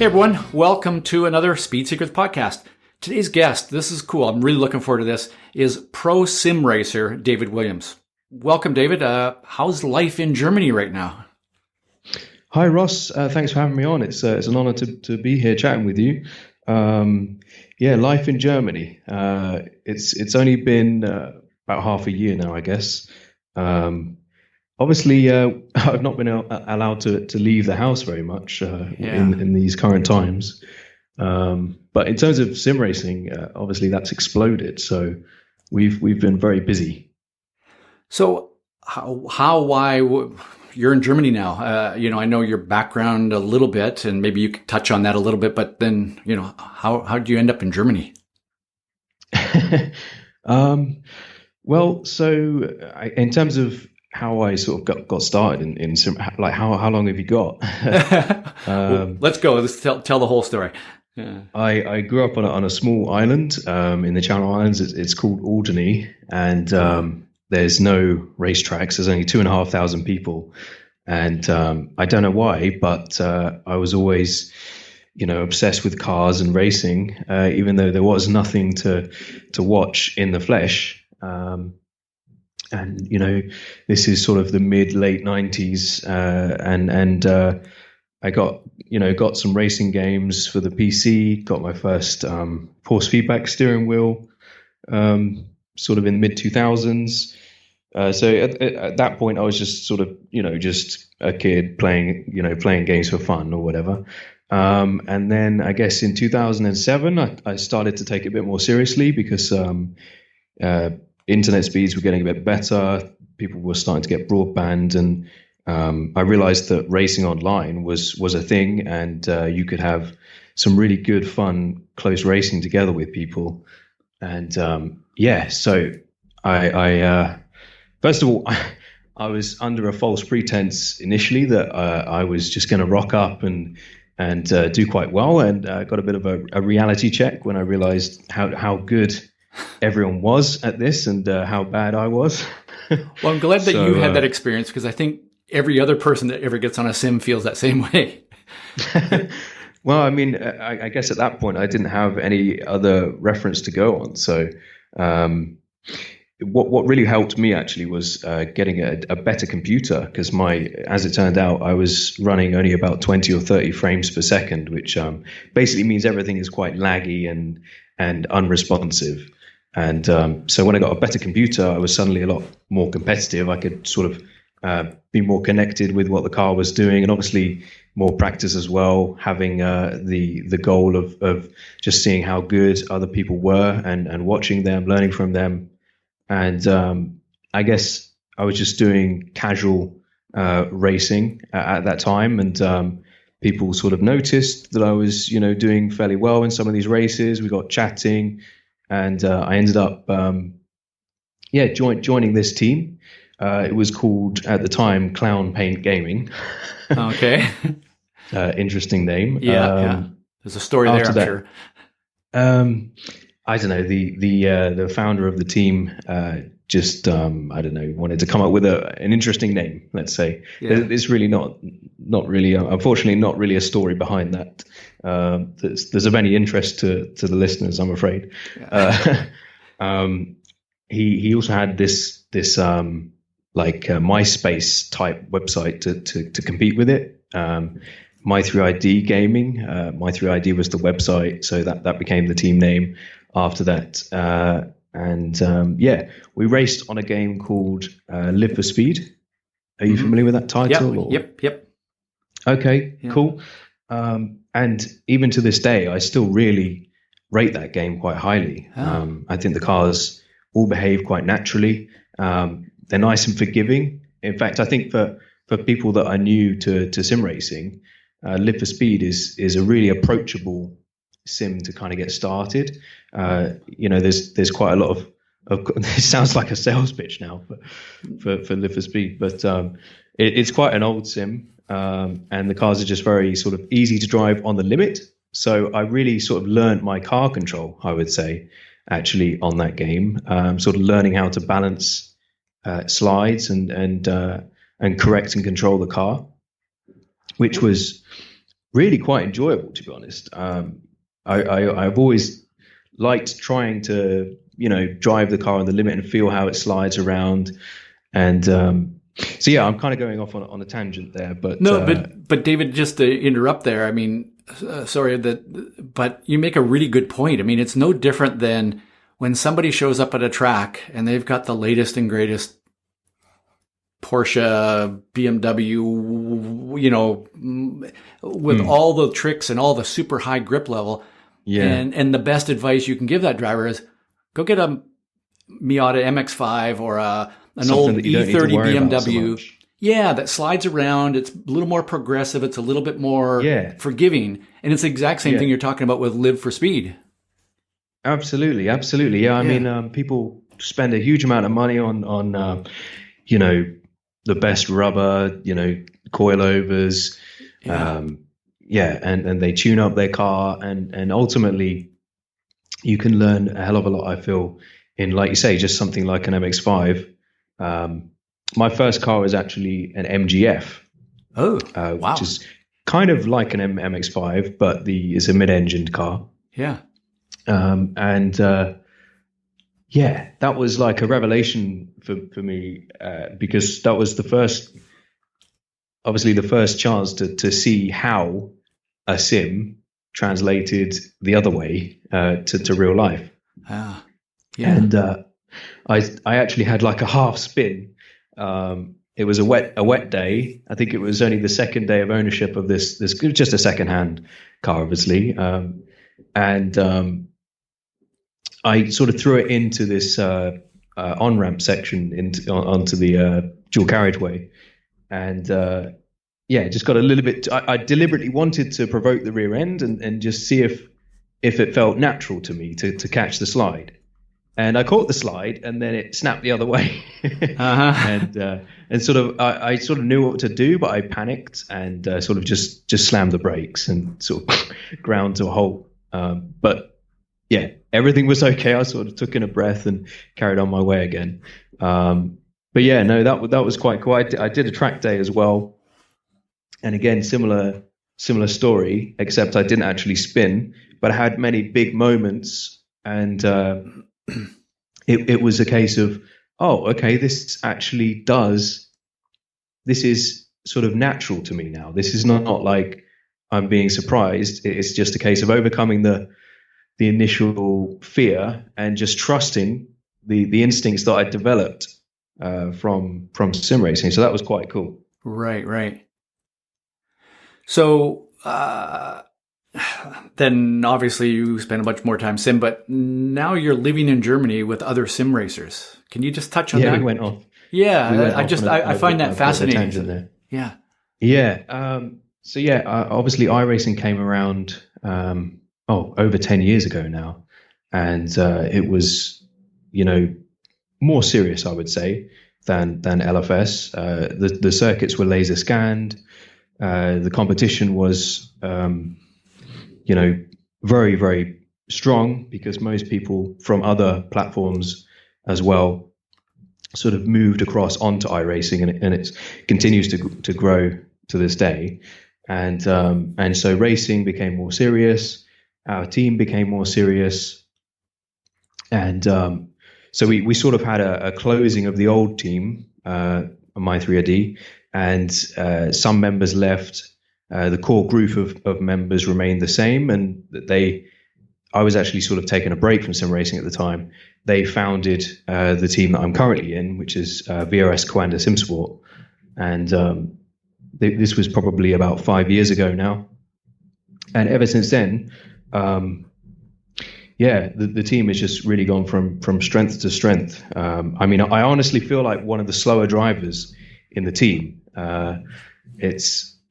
Hey everyone, welcome to another Speed Secrets podcast. Today's guest, this is cool, I'm really looking forward to this, is pro sim racer David Williams. Welcome, David. How's life in Germany right now? Hi, Ross. Thanks for having me on. It's an honor to be here chatting with you. Life in Germany. It's only been about half a year now, I guess. Obviously, I've not been allowed to leave the house very much in these current times. But in terms of sim racing, obviously that's exploded. So we've been very busy. So why you're in Germany now? I know your background a little bit, and maybe you could touch on that a little bit. But then, how did you end up in Germany? In terms of how I sort of got started in like how long have you got? Well, let's go. Let's tell the whole story. Yeah. I grew up on a small island in the Channel Islands. It's called Alderney, and there's no racetracks. There's only 2,500 people, and I don't know why, but I was always, obsessed with cars and racing, even though there was nothing to watch in the flesh. And this is sort of the late 90s, and I got some racing games for the PC. Got my first force feedback steering wheel, sort of in the mid 2000s. So at that point, I was just sort of just a kid playing games for fun or whatever. And then I guess in 2007, I started to take it a bit more seriously because internet speeds were getting a bit better. People were starting to get broadband, and I realized that racing online was a thing, and you could have some really good, fun, close racing together with people. And so I first of all, I was under a false pretense initially that I was just going to rock up and do quite well, and got a bit of a reality check when I realized how good everyone was at this and how bad I was. Well, I'm glad that you had that experience, because I think every other person that ever gets on a sim feels that same way. Well, I mean, I guess at that point I didn't have any other reference to go on. So what really helped me actually was getting a better computer, because as it turned out, I was running only about 20 or 30 frames per second, which basically means everything is quite laggy and unresponsive. And so when I got a better computer, I was suddenly a lot more competitive. I could sort of be more connected with what the car was doing, and obviously more practice as well, having the goal of just seeing how good other people were and watching them, learning from them. And I guess I was just doing casual racing at that time, and people sort of noticed that I was, doing fairly well in some of these races. We got chatting, and I ended up, joining this team. It was called at the time Clown Paint Gaming. Okay. Interesting name. Yeah. There's a story there, I'm sure. I don't know. The founder of the team wanted to come up with an interesting name. Let's say. Yeah. It's really not really. Unfortunately, not really a story behind that. There's of any interest to the listeners, I'm afraid. Yeah. He also had this MySpace type website to compete with it. My3ID Gaming. My3ID was the website, so that became the team name after that. We raced on a game called Live for Speed. Are you familiar with that title? Yep. Okay, yeah. Cool. And even to this day, I still really rate that game quite highly. Oh. I think the cars all behave quite naturally. They're nice and forgiving. In fact, I think for people that are new to sim racing, Live for Speed is a really approachable sim to kind of get started. There's quite a lot of it sounds like a sales pitch now for Live for Speed, but it's quite an old sim, and the cars are just very sort of easy to drive on the limit. So I really sort of learned my car control, I would say, actually on that game, sort of learning how to balance slides and correct and control the car, which was really quite enjoyable, to be honest. I've always liked trying to, drive the car on the limit and feel how it slides around. And so, yeah, I'm kind of going off on a tangent there. But No, but David, just to interrupt there, I mean, sorry, but you make a really good point. I mean, it's no different than when somebody shows up at a track and they've got the latest and greatest Porsche, BMW, with all the tricks and all the super high grip level. Yeah. And the best advice you can give that driver is go get a Miata MX-5 or an Something old that you don't need to E30 worry about so BMW. much. Yeah, that slides around. It's a little more progressive. It's a little bit more forgiving. And it's the exact same thing you're talking about with Live for Speed. Absolutely. Yeah. I mean, people spend a huge amount of money on the best rubber, coilovers. And they tune up their car, and ultimately you can learn a hell of a lot, I feel, in, like you say, just something like an MX-5. My first car was actually an MGF. Oh, wow. Which is kind of like an MX-5, but it's a mid-engined car. Yeah. That was like a revelation for me, because that was the first chance to see how a sim translated the other way to real life. Yeah. And I actually had like a half spin. It was a wet day. I think it was only the second day of ownership of this just a secondhand car, obviously. I sort of threw it into this on-ramp section onto the dual carriageway. And just got a little bit. I deliberately wanted to provoke the rear end and just see if it felt natural to me to catch the slide. And I caught the slide, and then it snapped the other way. And sort of I sort of knew what to do, but I panicked and sort of just slammed the brakes and sort of ground to a halt. But yeah, everything was okay. I sort of took in a breath and carried on my way again. But yeah, no, that was quite cool. I did a track day as well, and again, similar story, except I didn't actually spin, but I had many big moments, and it was a case of, oh, okay, this is sort of natural to me now. This is not like I'm being surprised. It's just a case of overcoming the initial fear and just trusting the instincts that I developed from sim racing. So that was quite cool. Right. So then obviously you spend a bunch more time sim, but now you're living in Germany with other sim racers. Can you just touch on that? Yeah, we went off. Yeah, I find that fascinating. There. Yeah. Yeah. Obviously iRacing came around over 10 years ago now. And it was, more serious, I would say, than LFS. The circuits were laser scanned. The competition was, very, very strong, because most people from other platforms as well sort of moved across onto iRacing, and it continues to grow to this day. And so racing became more serious. Our team became more serious. And so we sort of had a closing of the old team, My3AD, and some members left. The core group of members remained the same, and I was actually sort of taking a break from sim racing at the time. They founded the team that I'm currently in, which is VRS Coanda Simsport. And this was probably about 5 years ago now. And ever since then, the team has just really gone from strength to strength. I honestly feel like one of the slower drivers in the team.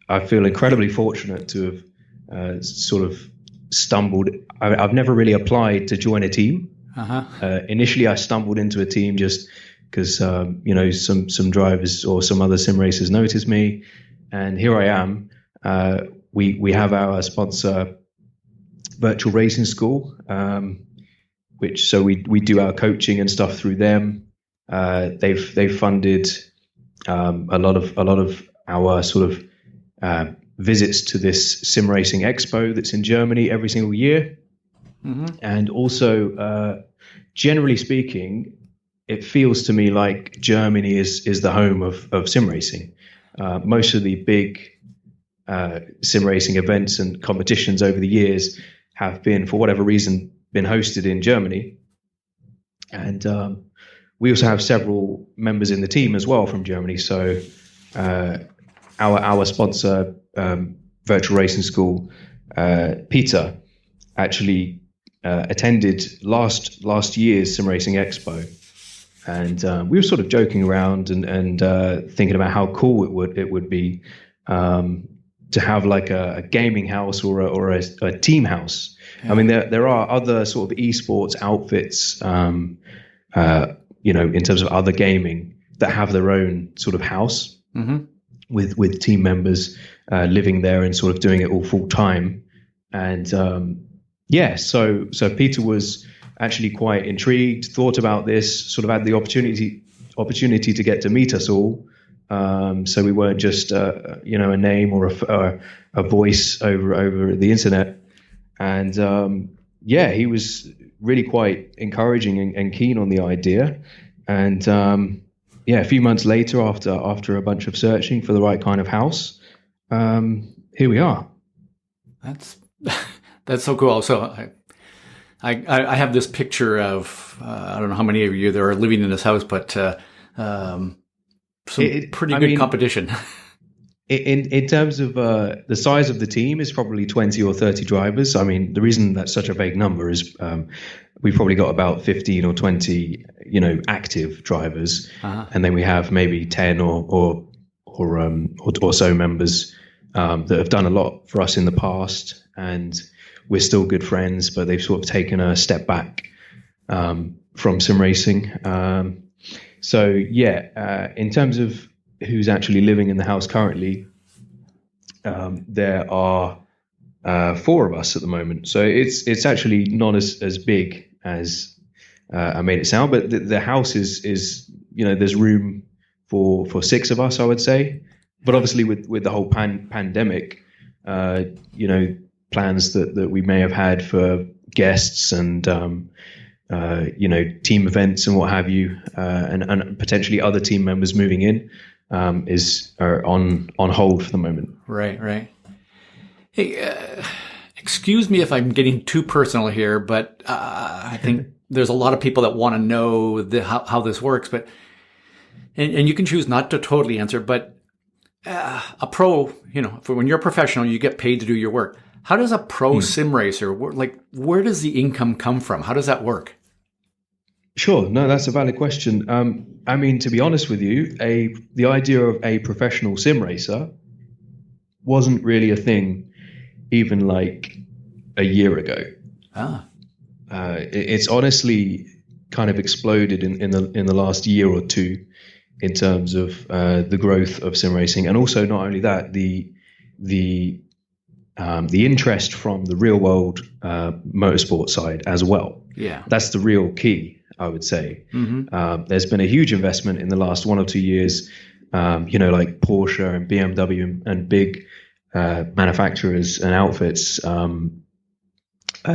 I feel incredibly fortunate to have sort of stumbled. I've never really applied to join a team. Initially, I stumbled into a team just because some drivers or some other sim racers noticed me, and here I am. We have our sponsor, Virtual Racing School, which we do our coaching and stuff through them. They've funded a lot of our sort of visits to this sim racing expo that's in Germany every single year. And also, generally speaking, it feels to me like Germany is the home of sim racing. Most of the big sim racing events and competitions over the years have been, for whatever reason, been hosted in Germany. And we also have several members in the team as well from Germany. So our sponsor, Virtual Racing School, Peter, actually attended last year's Sim Racing Expo, and we were sort of joking around and thinking about how cool it would be to have like a gaming house or a team house. Yeah. I mean, there are other sort of esports outfits, in terms of other gaming that have their own sort of house with team members living there and sort of doing it all full time, and so Peter was actually quite intrigued, thought about this, sort of had the opportunity to get to meet us all. So we weren't just a name or a voice over the internet. And he was really quite encouraging and keen on the idea. And a few months later, after a bunch of searching for the right kind of house, here we are. That's so cool. So I have this picture of I don't know how many of you there are living in this house, but pretty good competition. In terms of the size of the team is probably 20 or 30 drivers. I mean, the reason that's such a vague number is we've probably got about 15 or 20 active drivers, and then we have maybe 10 or so members that have done a lot for us in the past, and we're still good friends, but they've sort of taken a step back from sim racing. In terms of who's actually living in the house currently, there are 4 of us at the moment. So it's actually not as big as I made it sound, but the house is there's room for 6 of us, I would say. But obviously with the whole pandemic, plans that we may have had for guests and team events and what have you, and potentially other team members moving in, are on hold for the moment. Right. Hey, excuse me if I'm getting too personal here, but I think there's a lot of people that want to know how this works. But and you can choose not to totally answer. But a pro, for when you're a professional, you get paid to do your work. How does a pro sim racer work? Where does the income come from? How does that work? Sure. No, that's a valid question. I mean, to be honest with you, the idea of a professional sim racer wasn't really a thing even like a year ago. It's honestly kind of exploded in the last year or two in terms of the growth of sim racing, and also not only that, the interest from the real world motorsport side as well. Yeah, that's the real key, I would say. There's been a huge investment in the last 1 or 2 years, like Porsche and BMW and big manufacturers and outfits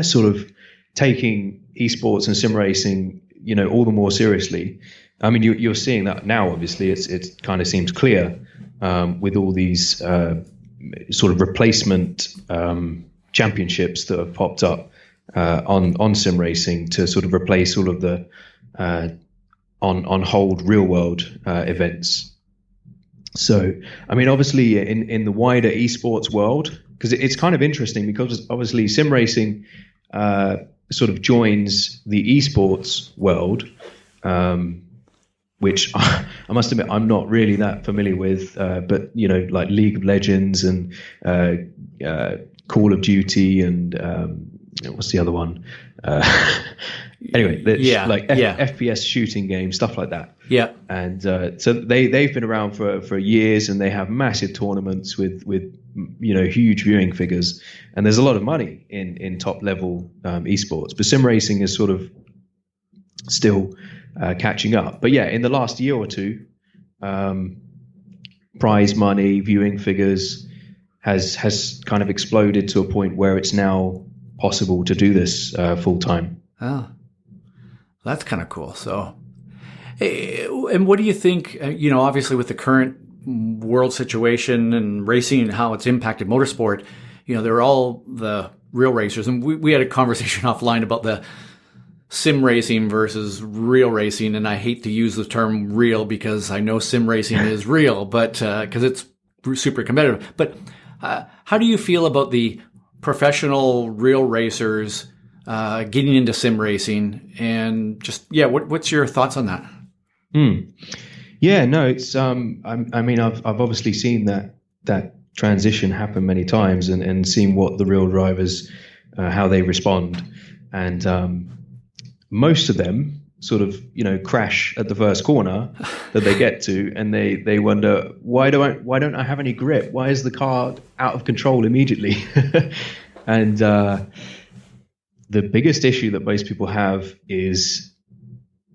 sort of taking esports and sim racing, all the more seriously. I mean, you're seeing that now. Obviously, it kind of seems clear with all these sort of replacement championships that have popped up on sim racing to sort of replace all of the on hold real world events. So, I mean, obviously in the wider esports world, because it's kind of interesting because obviously sim racing sort of joins the esports world, which I must admit I'm not really that familiar with, but like League of Legends and Call of Duty and what's the other one? Anyway, FPS shooting games, stuff like that. Yeah. And so they've been around for years, and they have massive tournaments with huge viewing figures, and there's a lot of money in top level esports. But sim racing is sort of still catching up. But yeah, in the last year or two, prize money, viewing figures has kind of exploded to a point where it's now possible to do this full time. Oh, that's kind of cool. So, and what do you think? Obviously with the current world situation and racing and how it's impacted motorsport, they're all the real racers, and we had a conversation offline about the sim racing versus real racing, and I hate to use the term real because I know sim racing is real, but because it's super competitive. But how do you feel about the professional real racers getting into sim racing, and just what's your thoughts on that? Yeah, no, it's I mean, I've obviously seen that transition happen many times, and seen what the real drivers how they respond, and most of them sort of crash at the first corner that they get to, and they wonder, why don't I have any grip? Why is the car out of control immediately? And the biggest issue that most people have is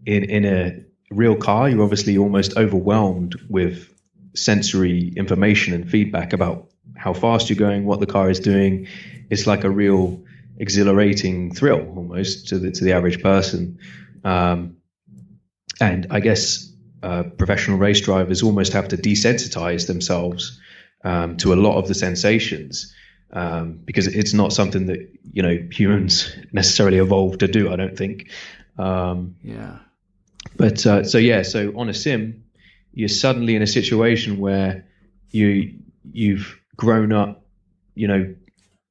in a real car, you're obviously almost overwhelmed with sensory information and feedback about how fast you're going, what the car is doing. It's like a real exhilarating thrill almost to the average person. And I guess professional race drivers almost have to desensitize themselves to a lot of the sensations, because it's not something that humans necessarily evolved to do, I don't think. But so on a sim, you're suddenly in a situation where you've grown up,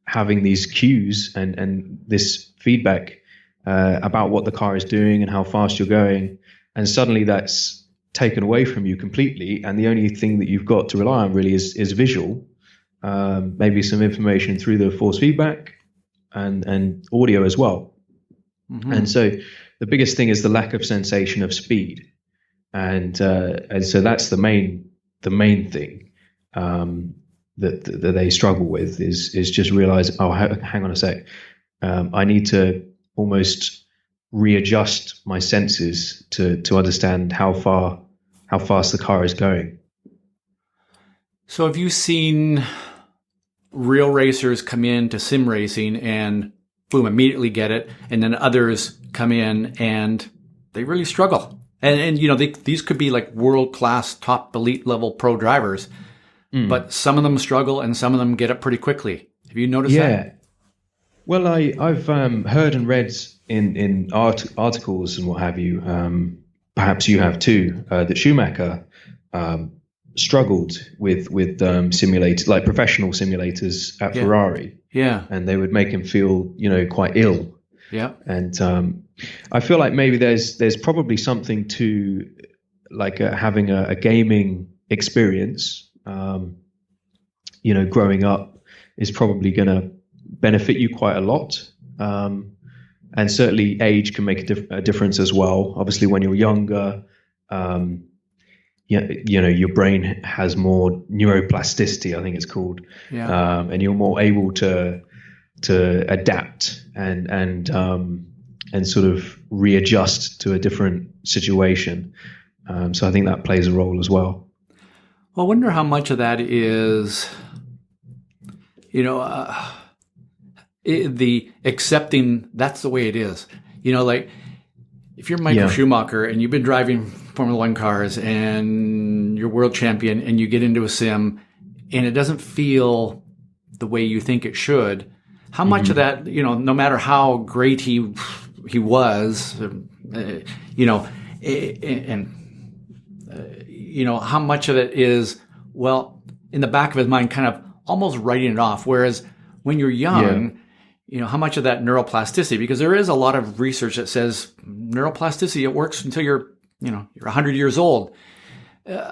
having these cues and this feedback about what the car is doing and how fast you're going, and suddenly that's taken away from you completely, and the only thing that you've got to rely on really is visual, maybe some information through the force feedback and audio as well. Mm-hmm. And so the biggest thing is the lack of sensation of speed, and so that's the main thing that they struggle with is just realize, oh, hang on a sec, I need to almost readjust my senses to understand how fast the car is going. So have you seen real racers come in to sim racing and boom, immediately get it, and then others come in and they really struggle? And these could be like world-class, top elite level pro drivers, but some of them struggle and some of them get it pretty quickly. Have you noticed that? Yeah. Well, I've heard and read in articles and what have you, perhaps you have too, that Schumacher struggled with simulators, like professional simulators at Ferrari. Yeah. And they would make him feel, quite ill. Yeah. And I feel like maybe there's probably something to like having a gaming experience, growing up is probably going to benefit you quite a lot. And certainly age can make a difference as well. Obviously, when you're younger, your brain has more neuroplasticity, I think it's called. Yeah. And you're more able to adapt and sort of readjust to a different situation. So I think that plays a role as well. Well, I wonder how much of that is, the accepting that's the way it is. Like if you're Michael Schumacher and you've been driving Formula One cars and you're world champion and you get into a sim and it doesn't feel the way you think it should, how much of that, no matter how great he was, how much of it is, well, in the back of his mind, kind of almost writing it off. Whereas when you're young, how much of that neuroplasticity, because there is a lot of research that says neuroplasticity, it works until you're 100 years old.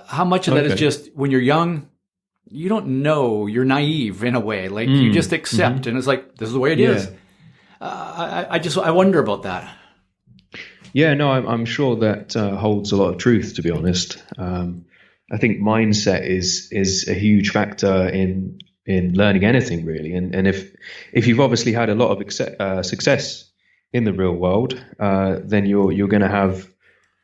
How much of that is just when you're young, you don't know, you're naive in a way, like you just accept and it's like, this is the way it is. I wonder about that. Yeah, no, I'm sure that holds a lot of truth, to be honest. I think mindset is a huge factor in learning anything really. And if you've obviously had a lot of success in the real world, then you're going to have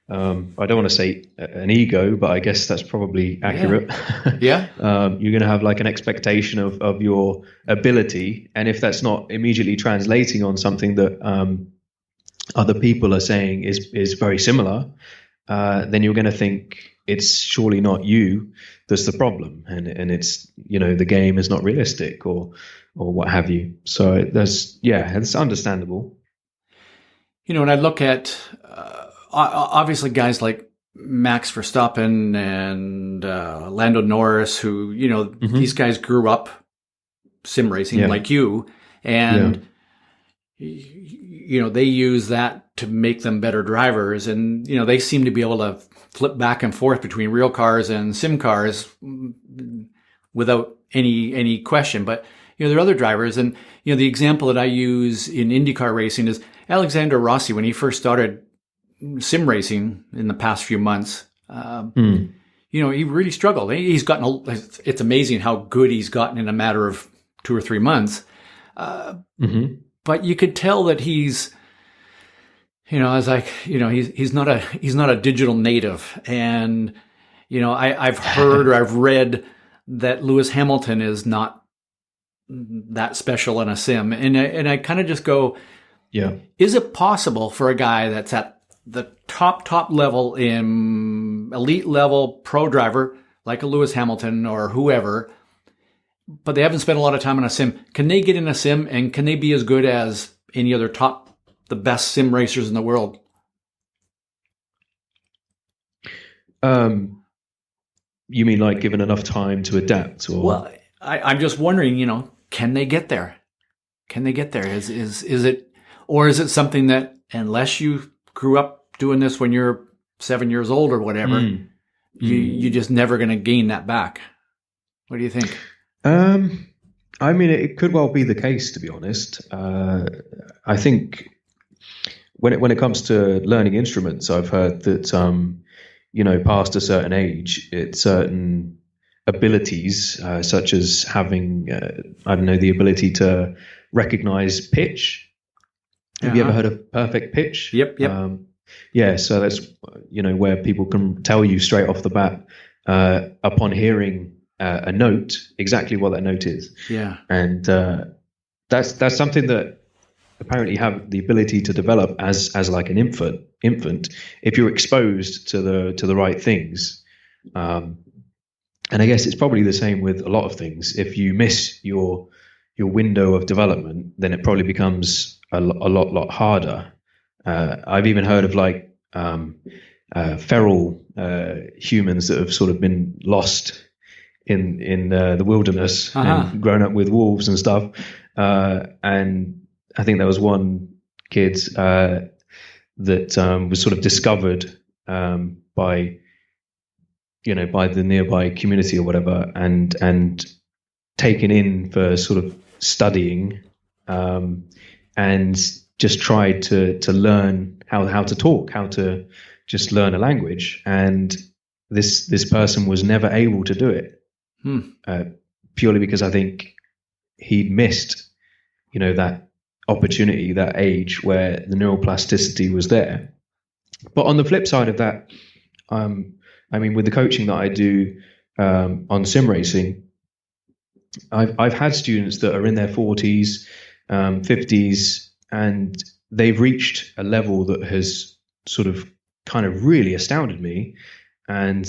I don't want to say an ego, but I guess that's probably accurate. Yeah. You're going to have like an expectation of your ability, and if that's not immediately translating on something that other people are saying is very similar, then you're going to think it's surely not you that's the problem, and it's, you know, the game is not realistic or what have you. So it's understandable. You know, when I look at obviously guys like Max Verstappen and Lando Norris, who, you know, these guys grew up sim racing like you, and you know, they use that to make them better drivers, and you know, they seem to be able to flip back and forth between real cars and sim cars without any question. But you know, there are other drivers, and you know, the example that I use in IndyCar racing is Alexander Rossi. When he first started sim racing in the past few months, you know, he really struggled. He's gotten it's amazing how good he's gotten in a matter of 2 or 3 months. But you could tell that he's, you know, I was like, you know, he's not a digital native. And, you know, I've heard or I've read that Lewis Hamilton is not that special in a sim. And I kind of just go, is it possible for a guy that's at the top level, in elite level pro driver, like a Lewis Hamilton or whoever, but they haven't spent a lot of time on a sim, can they get in a sim and can they be as good as any other the best sim racers in the world? You mean like given enough time to adapt? Or? Well, I'm just wondering, you know, can they get there? Can they get there? Is it, or is it something that unless you grew up doing this when you're 7 years old or whatever, you're just never going to gain that back? What do you think? I mean, it could well be the case, to be honest. I think when it comes to learning instruments, I've heard that, you know, past a certain age, certain abilities, such as having, I don't know, the ability to recognize pitch. Have you ever heard of perfect pitch? Yep. Yeah, so that's, you know, where people can tell you straight off the bat, upon hearing a note, exactly what that note is. Yeah. And that's something that apparently have the ability to develop as like an infant if you're exposed to the right things. And I guess it's probably the same with a lot of things. If you miss your window of development, then it probably becomes a lot harder. I've even heard of like feral humans that have sort of been lost in the wilderness and grown up with wolves and stuff. And I think there was one kid that was sort of discovered by the nearby community or whatever, and taken in for sort of studying, and just tried to learn how to talk, how to just learn a language. And this person was never able to do it, purely because I think he'd missed, you know, that opportunity, that age where the neuroplasticity was there. But on the flip side of that, I mean, with the coaching that I do on sim racing, I've had students that are in their 40s, 50s, and they've reached a level that has sort of kind of really astounded me, and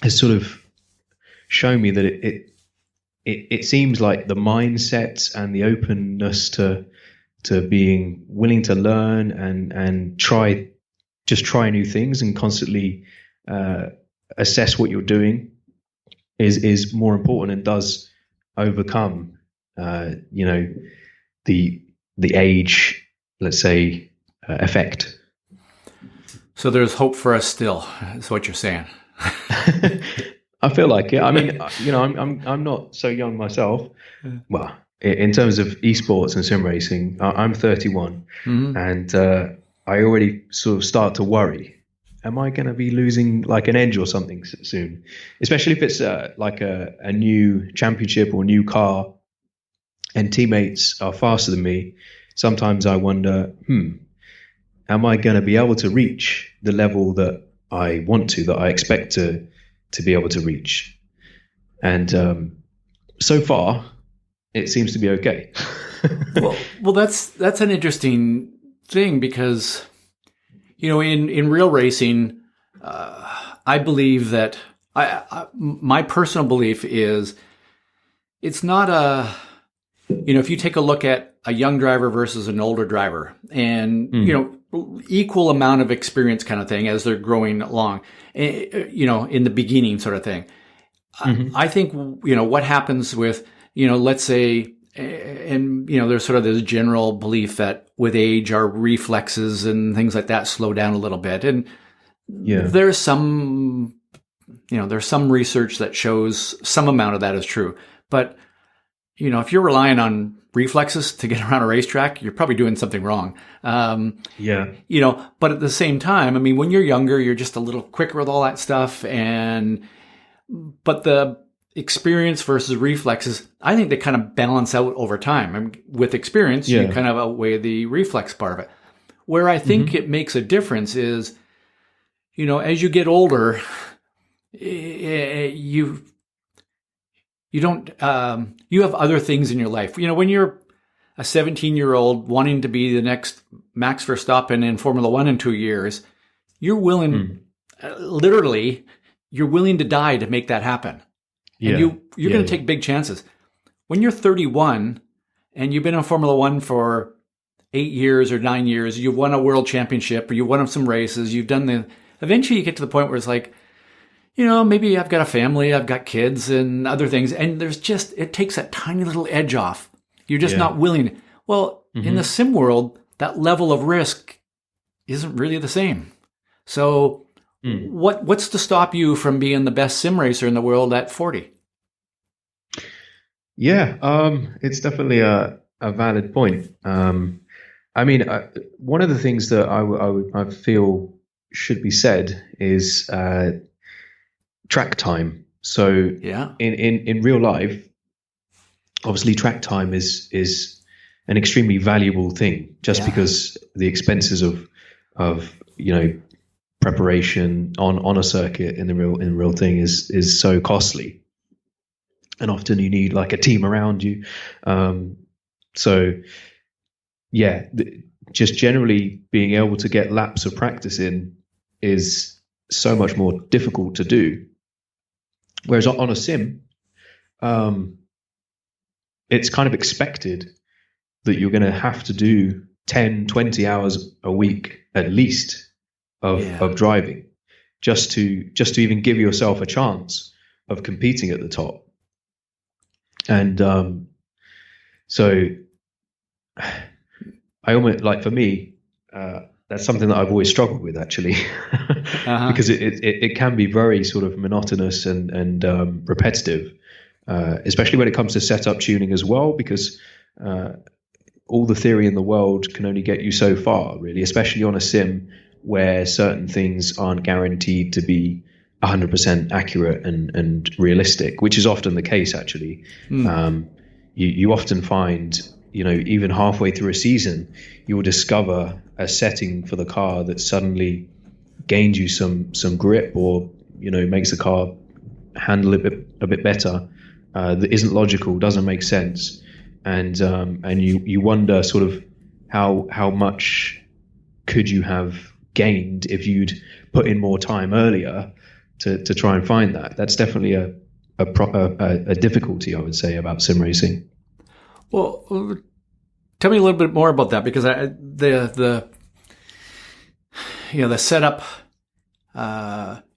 has sort of shown me that it seems like the mindset and the openness to being willing to learn and try new things and constantly assess what you're doing is more important and does overcome, you know, the age, let's say, effect. So there's hope for us still, is what you're saying. I feel like it. I mean, you know, I'm not so young myself. Well, in terms of esports and sim racing, I'm 31, and I already sort of start to worry. Am I going to be losing like an edge or something soon? Especially if it's like a new championship or new car, and teammates are faster than me. Sometimes I wonder, am I going to be able to reach the level that I want to, that I expect to be able to reach? And so far, it seems to be okay. well, that's an interesting thing because, in real racing, I believe that my personal belief is it's not if you take a look at a young driver versus an older driver and, equal amount of experience kind of thing as they're growing along, in the beginning sort of thing. Mm-hmm. I think, what happens with, let's say, and, there's sort of this general belief that with age, our reflexes and things like that slow down a little bit. And there's some research that shows some amount of that is true. But, if you're relying on reflexes to get around a racetrack, you're probably doing something wrong. But at the same time, I mean, when you're younger, you're just a little quicker with all that stuff. But the experience versus reflexes, I think they kind of balance out over time. I mean, with experience, you kind of outweigh the reflex part of it. Where I think it makes a difference is, as you get older, you don't, you have other things in your life. When you're a 17-year-old wanting to be the next Max Verstappen in Formula One in 2 years, you're willing, literally, you're willing to die to make that happen. And you're going to take big chances. When you're 31 and you've been in Formula One for 8 years or 9 years, you've won a world championship or you've won some races, eventually you get to the point where it's like, maybe I've got a family, I've got kids and other things. And it takes that tiny little edge off. You're just not willing. Well, in the sim world, that level of risk isn't really the same. So what's to stop you from being the best sim racer in the world at 40? It's definitely a valid point. I mean, one of the things that I feel should be said is track time. So in real life, obviously track time is an extremely valuable thing just because the expenses of preparation on a circuit in the real thing is so costly, and often you need like a team around you. Just generally being able to get laps of practice in is so much more difficult to do. Whereas on a sim, it's kind of expected that you're going to have to do 10, 20 hours a week at least of driving just to even give yourself a chance of competing at the top. And so I almost, like, for me, that's something that I've always struggled with, actually, because it can be very sort of monotonous and repetitive, especially when it comes to setup tuning as well, because all the theory in the world can only get you so far, really, especially on a sim where certain things aren't guaranteed to be 100% accurate and realistic, which is often the case, actually. You often find, even halfway through a season, you'll discover a setting for the car that suddenly gains you some grip, or makes the car handle it a bit better, that isn't logical, doesn't make sense, and you wonder sort of how much could you have gained if you'd put in more time earlier to try and find that. That's definitely a difficulty, I would say, about sim racing. Well, tell me a little bit more about that, because the setup.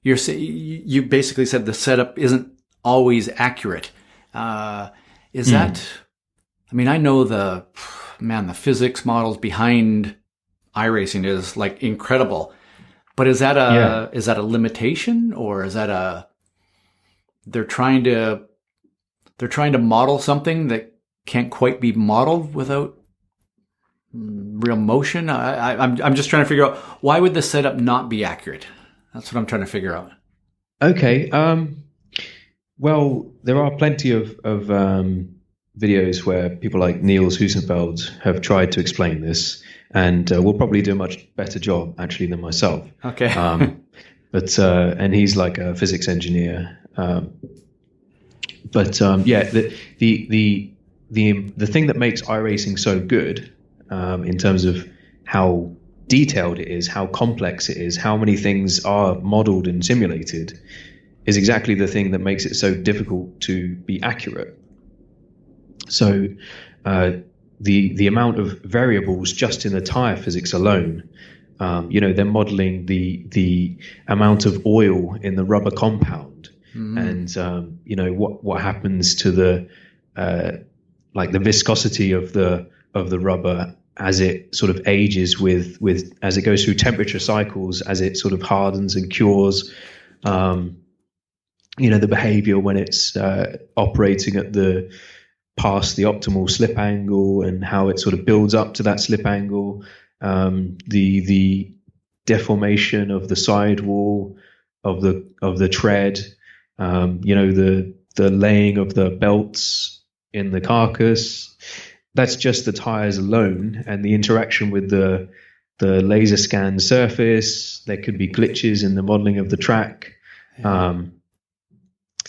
You basically said the setup isn't always accurate. Is that? I mean, I know the physics models behind iRacing is like incredible, but is that a limitation, or is that they're trying to model something that can't quite be modeled without real motion? I'm just trying to figure out, why would the setup not be accurate? That's what I'm trying to figure out. Okay. Well, there are plenty of videos where people like Niels Hussenfeld have tried to explain this, and will probably do a much better job actually than myself. Okay. And he's like a physics engineer. The thing that makes iRacing so good, in terms of how detailed it is, how complex it is, how many things are modeled and simulated, is exactly the thing that makes it so difficult to be accurate. So the amount of variables just in the tire physics alone, they're modeling the amount of oil in the rubber compound, and what happens to the viscosity of the rubber as it sort of ages with as it goes through temperature cycles, as it sort of hardens and cures. The behavior when it's operating at past the optimal slip angle, and how it sort of builds up to that slip angle, the deformation of the sidewall of the tread, the laying of the belts in the carcass. That's just the tires alone, and the interaction with the laser scan surface. There could be glitches in the modeling of the track.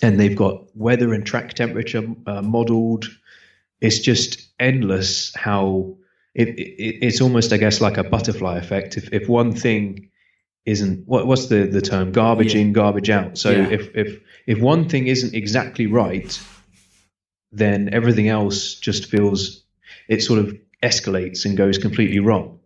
And they've got weather and track temperature modeled. It's just endless how it's almost, I guess, like a butterfly effect. If one thing isn't, what's the term? Garbage in, garbage out. So if one thing isn't exactly right, then everything else just feels, it sort of escalates and goes completely wrong.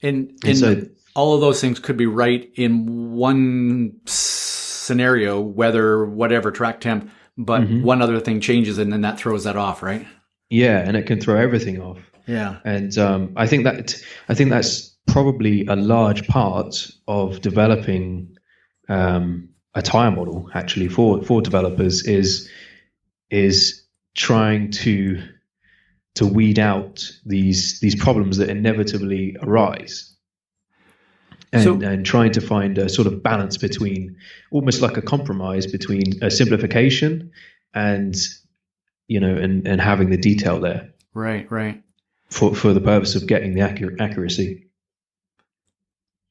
And so all of those things could be right in one scenario, weather, whatever, track temp, but one other thing changes and then that throws that off, right? Yeah, and it can throw everything off. Yeah. And I think that's probably a large part of developing a tire model actually for developers is trying to weed out these problems that inevitably arise. And trying to find a sort of balance between, almost like a compromise between a simplification and having the detail there. Right. For the purpose of getting the accuracy.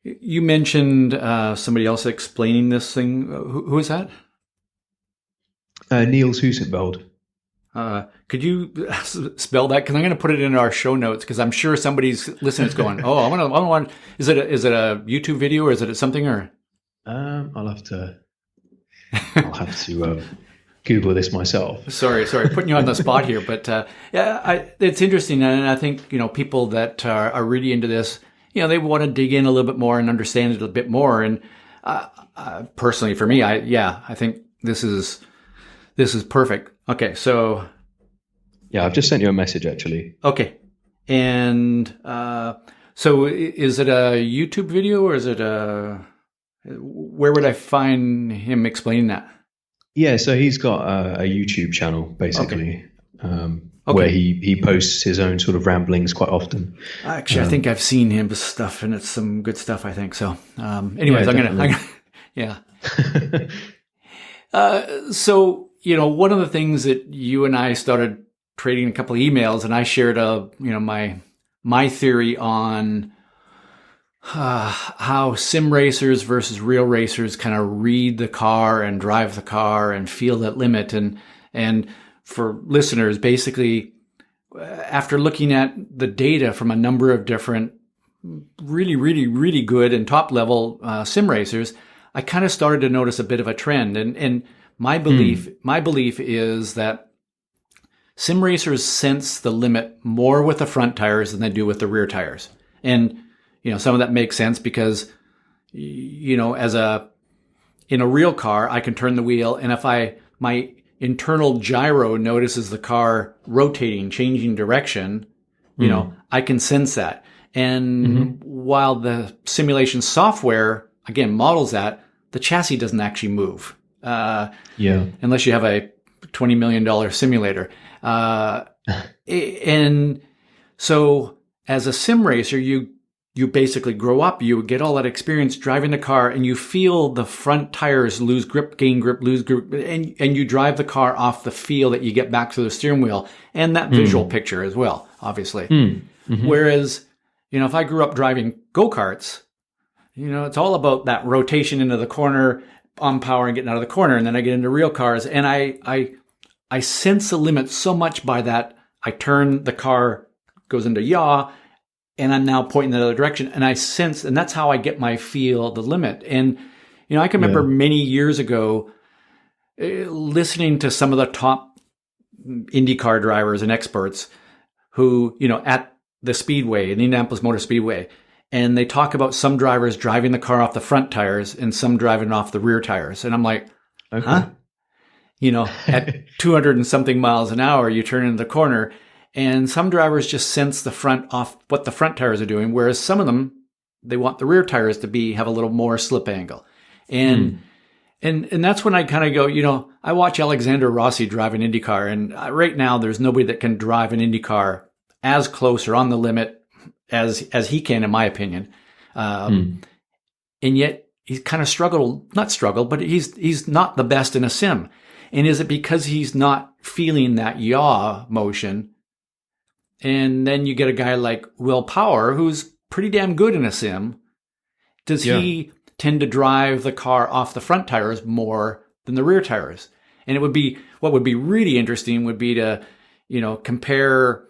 You mentioned somebody else explaining this thing. Who is that? Niels Hussenfeld. Could you spell that? Because I'm going to put it in our show notes, because I'm sure somebody's listening is going, "Oh, I want." Is it a YouTube video, or is it something? Or I'll have to Google this myself. Sorry, putting you on the spot here, but it's interesting, and I think people that are really into this, they want to dig in a little bit more and understand it a bit more. And personally, for me, I think this is perfect. Okay, so yeah, I've just sent you a message actually. Okay, and so is it a YouTube video, or is it where would I find him explaining that? Yeah, so he's got a YouTube channel basically, where he posts his own sort of ramblings quite often. Actually, I think I've seen his stuff, and it's some good stuff, I think. So, anyways, I'm gonna yeah. So, one of the things that you and I started trading a couple of emails, and I shared my theory on how sim racers versus real racers kind of read the car and drive the car and feel that limit. And for listeners, basically, after looking at the data from a number of different really, really, really good and top level sim racers, I kind of started to notice a bit of a trend. And my belief is that sim racers sense the limit more with the front tires than they do with the rear tires. And some of that makes sense because, in a real car, I can turn the wheel, and if my internal gyro notices the car rotating, changing direction, I can sense that. And while the simulation software, again, models that, the chassis doesn't actually move. Unless you have a $20 million simulator. And so as a sim racer, you you basically grow up, you get all that experience driving the car, and you feel the front tires lose grip, gain grip, lose grip, and you drive the car off the feel that you get back to the steering wheel and that visual picture as well, obviously. Whereas, if I grew up driving go-karts, it's all about that rotation into the corner, on power and getting out of the corner. And then I get into real cars, and I sense the limit so much by that. I turn, the car goes into yaw, and I'm now pointing the other direction, and I sense, and that's how I get my feel the limit. And, I can remember many years ago listening to some of the top IndyCar drivers and experts who, at the Speedway, the Indianapolis Motor Speedway, and they talk about some drivers driving the car off the front tires and some driving off the rear tires. And I'm like, huh? At 200 and something miles an hour, you turn into the corner, and some drivers just sense the front off what the front tires are doing, whereas some of them, they want the rear tires to have a little more slip angle. And that's when I kind of go, I watch Alexander Rossi drive an IndyCar, and right now there's nobody that can drive an IndyCar as close or on the limit as he can, in my opinion. And yet he's kind of not struggled, but he's not the best in a sim. And is it because he's not feeling that yaw motion? And then you get a guy like Will Power, who's pretty damn good in a sim. Does he tend to drive the car off the front tires more than the rear tires? And what would be really interesting would be to, compare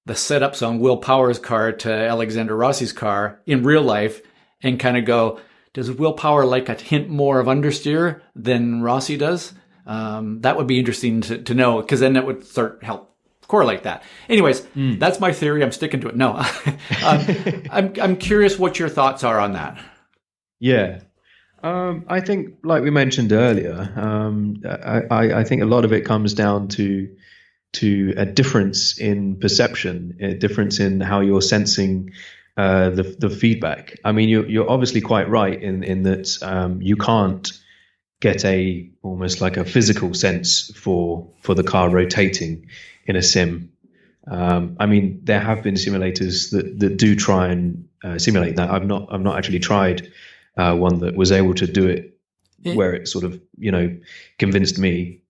the setups on Will Power's car to Alexander Rossi's car in real life, and kind of go, does Will Power like a hint more of understeer than Rossi does? That would be interesting to know, because then that would help correlate that. Anyways, that's my theory. I'm sticking to it. No, I'm curious what your thoughts are on that. Yeah. I think, like we mentioned earlier, I think a lot of it comes down to a difference in perception, a difference in how you're sensing the feedback. I mean, you're obviously quite right in that you can't get almost like a physical sense for the car rotating in a sim. I mean, there have been simulators that do try and simulate that. I've not actually tried one that was able to do it where it sort of convinced me.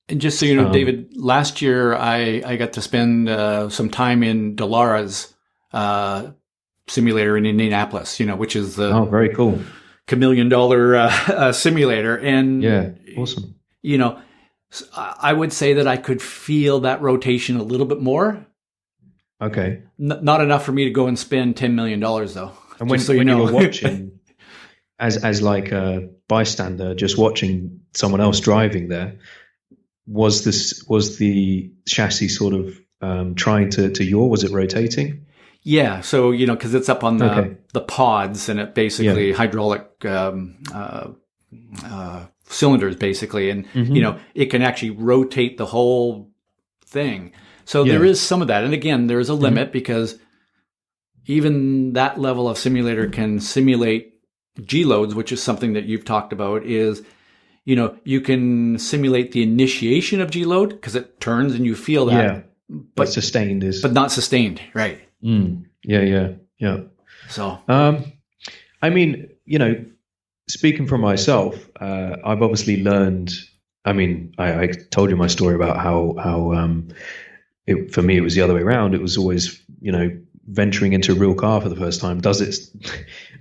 And just so you know, David, last year I got to spend some time in Dalara's simulator in Indianapolis, which is the very cool $1 million simulator. And yeah, awesome. I would say that I could feel that rotation a little bit more. Okay. Not enough for me to go and spend $10 million though. And when you were watching as like a bystander, just watching someone else driving there, was the chassis sort of trying to yaw? Was it rotating? Yeah. So, because it's up on the pods, and it basically hydraulic cylinders basically. And, it can actually rotate the whole thing. So there is some of that. And again, there is a limit, because even that level of simulator can simulate G-loads, which is something that you've talked about, is, you can simulate the initiation of G-load because it turns and you feel that. Yeah. But sustained is. But not sustained, right. Yeah. So. I mean, speaking for myself, I've obviously learned, I mean, I told you my story about how for me, it was the other way around. It was always, venturing into a real car for the first time.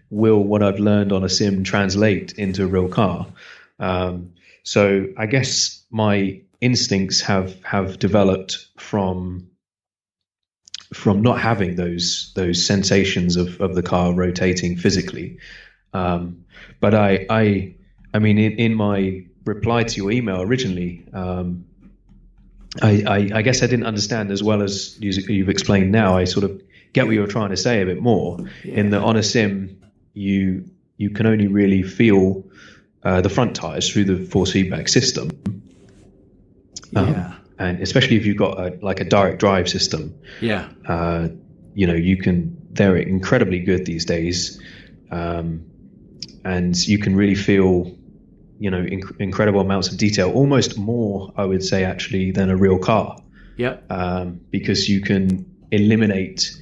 Will what I've learned on a sim translate into a real car? So I guess my instincts have developed from not having those sensations of the car rotating physically. But I mean, in my reply to your email originally, I guess I didn't understand as well as you've explained now. I sort of get what you were trying to say a bit more. In that on a sim, you can only really feel the front tires through the force feedback system. And especially if you've got a direct drive system. Yeah. They're incredibly good these days. And you can really feel, incredible amounts of detail, almost more, I would say, actually, than a real car. Yeah. Because you can eliminate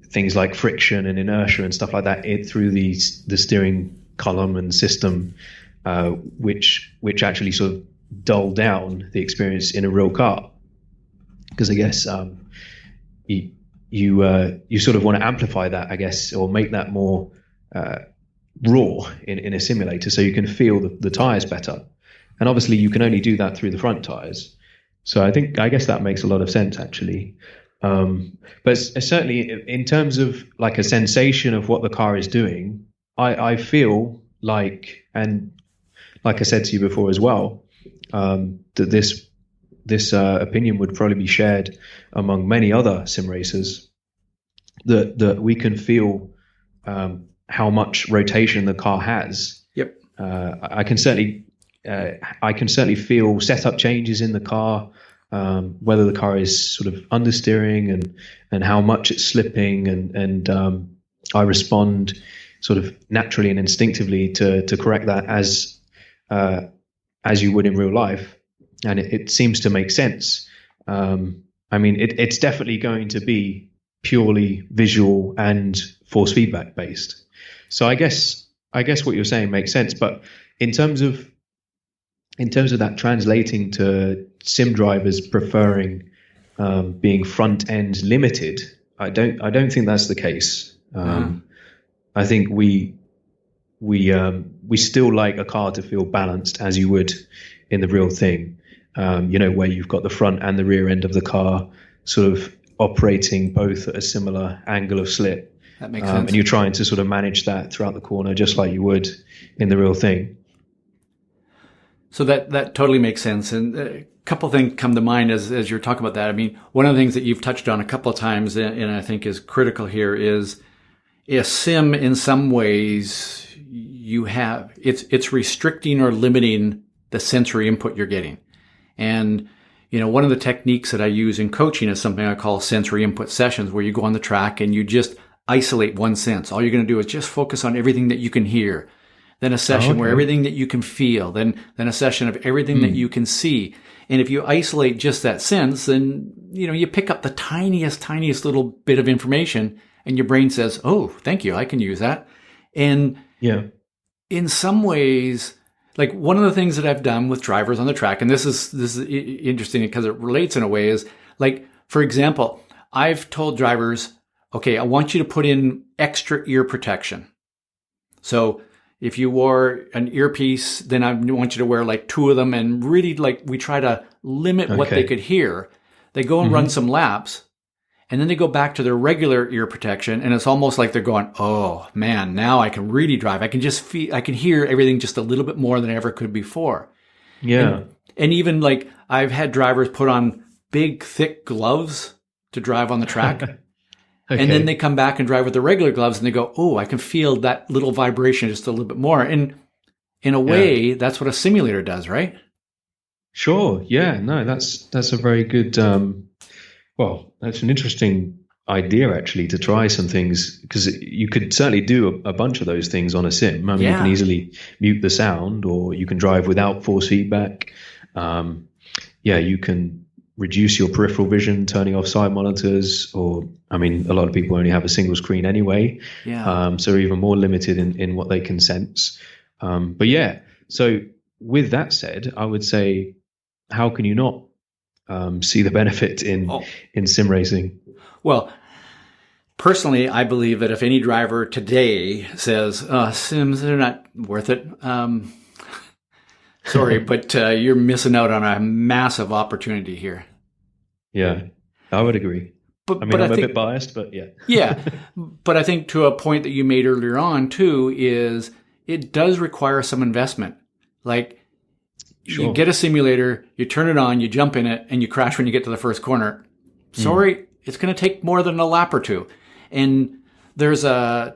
things like friction and inertia and stuff like that through the steering column and system, which actually sort of dull down the experience in a real car. Because I guess you sort of want to amplify that, I guess, or make that more raw in a simulator, so you can feel the tires better. And obviously, you can only do that through the front tires. So I guess that makes a lot of sense, actually. But certainly, in terms of like a sensation of what the car is doing, I feel like, and like I said to you before as well, that this opinion would probably be shared among many other sim racers, that we can feel how much rotation the car has. Yep. I can certainly feel setup changes in the car, whether the car is sort of understeering and how much it's slipping, and I respond sort of naturally and instinctively to correct that as you would in real life. And it seems to make sense. I mean, it's definitely going to be purely visual and force feedback based. So I guess what you're saying makes sense. But in terms of that translating to sim drivers preferring being front end limited, I don't think that's the case. I think we still like a car to feel balanced as you would in the real thing. Where you've got the front and the rear end of the car sort of operating both at a similar angle of slip. That makes sense. And you're trying to sort of manage that throughout the corner, just like you would in the real thing. So that totally makes sense. And a couple of things come to mind as you're talking about that. I mean, one of the things that you've touched on a couple of times, and I think is critical here, is a sim in some ways it's restricting or limiting the sensory input you're getting. And, one of the techniques that I use in coaching is something I call sensory input sessions, where you go on the track and you just isolate one sense. All you're going to do is just focus on everything that you can hear. Then a session where everything that you can feel, then a session of everything that you can see. And if you isolate just that sense, then, you pick up the tiniest little bit of information and your brain says, oh, thank you, I can use that. And in some ways, like one of the things that I've done with drivers on the track, and this is interesting because it relates in a way, is like, for example, I've told drivers, okay, I want you to put in extra ear protection. So if you wore an earpiece, then I want you to wear like 2 of them, and really like we try to limit what they could hear. They go and run some laps, and then they go back to their regular ear protection, and it's almost like they're going, oh man, now I can really drive. I can hear everything just a little bit more than I ever could before. Yeah. And even like I've had drivers put on big, thick gloves to drive on the track. And then they come back and drive with the regular gloves and they go, oh, I can feel that little vibration just a little bit more. And in a way, that's what a simulator does, right? Sure. Yeah. No, that's a very good, that's an interesting idea actually, to try some things, because you could certainly do a bunch of those things on a sim. I mean, you can easily mute the sound, or you can drive without force feedback. You can reduce your peripheral vision, turning off side monitors, or, I mean, a lot of people only have a single screen anyway. So even more limited in what they can sense. So with that said, I would say, how can you not see the benefit in sim racing? Well, personally, I believe that if any driver today says, sims, they're not worth it, sorry, but you're missing out on a massive opportunity here. Yeah, I would agree. But I'm a bit biased, but yeah. Yeah, but I think to a point that you made earlier on, too, is it does require some investment. Like, you get a simulator, you turn it on, you jump in it, and you crash when you get to the first corner. Sorry, it's going to take more than a lap or two. And there's a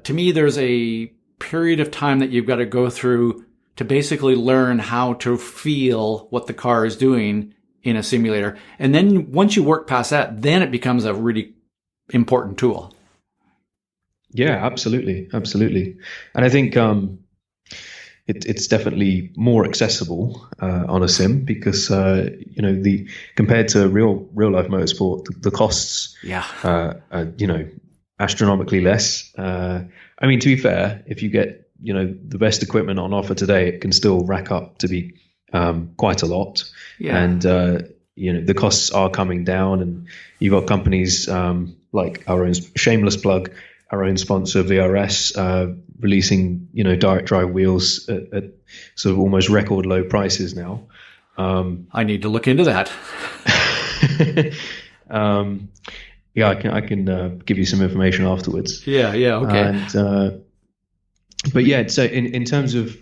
period of time that you've got to go through to basically learn how to feel what the car is doing in a simulator. And then once you work past that, then it becomes a really important tool. Yeah, absolutely. Absolutely. And I think it's definitely more accessible on a sim, because, compared to real life motorsport, the costs, astronomically less. I mean, to be fair, if you get, the best equipment on offer today, it can still rack up to be quite a lot. Yeah. And, the costs are coming down, and you've got companies like our own shameless plug, our own sponsor, VRS, releasing, direct drive wheels at sort of almost record low prices now. I need to look into that. Yeah, I can give you some information afterwards. Yeah, okay. And but yeah, so in terms of